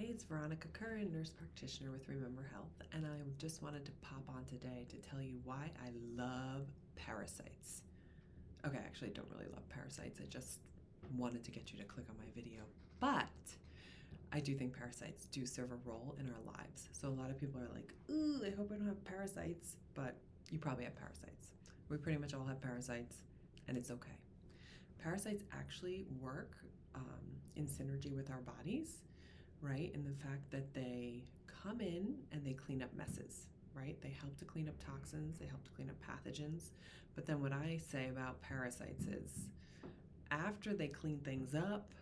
Hey, it's Veronica Curran, nurse practitioner with Remember Health, and I just wanted to pop on today to tell you why I love parasites. Okay, actually, I don't really love parasites. I just wanted to get you to click on my video. But I do think parasites do serve a role in our lives. So a lot of people are like, ooh, I hope I don't have parasites, but you probably have parasites. We pretty much all have parasites, and it's okay. Parasites actually work in synergy with our bodies, right? And the fact that they come in and they clean up messes, right? They help to clean up toxins, they help to clean up pathogens. But then what I say about parasites is after they clean things up,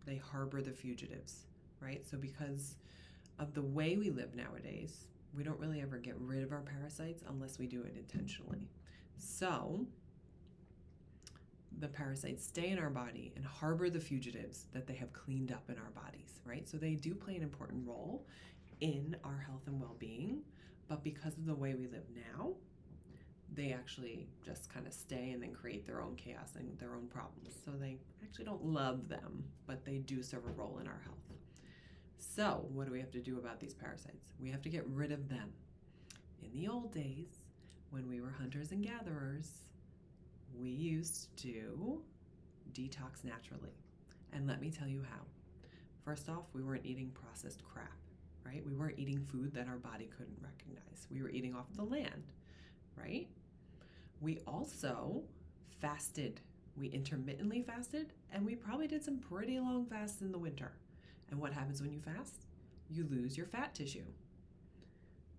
they harbor the fugitives, right? So because of the way we live nowadays, we don't really ever get rid of our parasites unless we do it intentionally. So the parasites stay in our body and harbor the fugitives that they have cleaned up in our bodies, right? So they do play an important role in our health and well-being, but because of the way we live now, they actually just kind of stay and then create their own chaos and their own problems. So they actually don't love them, but they do serve a role in our health. So what do we have to do about these parasites? We have to get rid of them. In the old days, when we were hunters and gatherers, we used to detox naturally. And let me tell you how. First off, we weren't eating processed crap, right? We weren't eating food that our body couldn't recognize. We were eating off the land, right? We also fasted. We intermittently fasted, and we probably did some pretty long fasts in the winter. And what happens when you fast? You lose your fat tissue.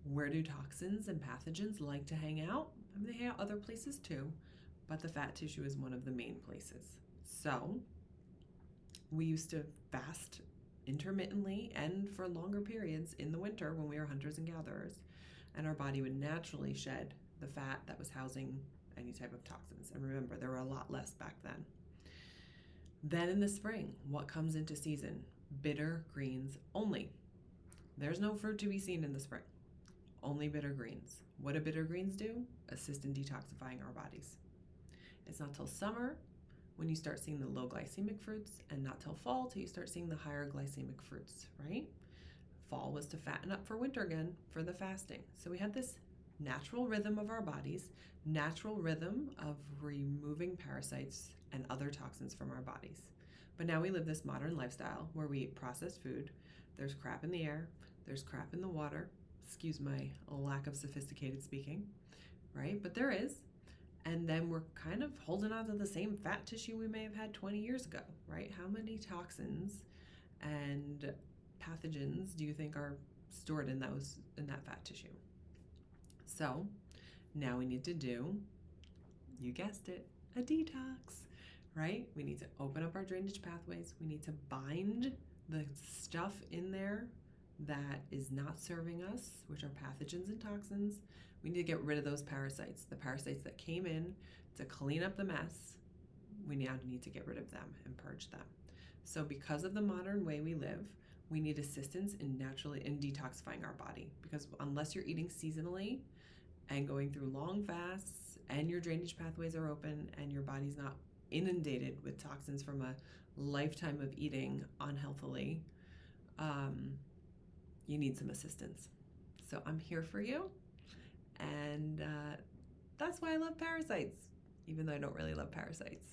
Where do toxins and pathogens like to hang out? I mean, they hang out other places too, but the fat tissue is one of the main places. So we used to fast intermittently and for longer periods in the winter when we were hunters and gatherers, and our body would naturally shed the fat that was housing any type of toxins. And remember, there were a lot less back then. Then in the spring, what comes into season? Bitter greens only. There's no fruit to be seen in the spring. Only bitter greens. What do bitter greens do? Assist in detoxifying our bodies. It's not till summer when you start seeing the low glycemic fruits, and not till fall till you start seeing the higher glycemic fruits, right? Fall was to fatten up for winter again for the fasting. So we had this natural rhythm of our bodies, natural rhythm of removing parasites and other toxins from our bodies. But now we live this modern lifestyle where we eat processed food. There's crap in the air, there's crap in the water. Excuse my lack of sophisticated speaking, right? But there is. And then we're kind of holding on to the same fat tissue we may have had 20 years ago, right? How many toxins and pathogens do you think are stored in that fat tissue? So now we need to do, you guessed it, a detox, right? We need to open up our drainage pathways. We need to bind the stuff in there that is not serving us, which are pathogens and toxins. We need to get rid of those parasites, the parasites that came in to clean up the mess. We now need to get rid of them and purge them. So because of the modern way we live, we need assistance in detoxifying our body, because unless you're eating seasonally and going through long fasts and your drainage pathways are open and your body's not inundated with toxins from a lifetime of eating unhealthily, you need some assistance. So I'm here for you, and that's why I love parasites, even though I don't really love parasites.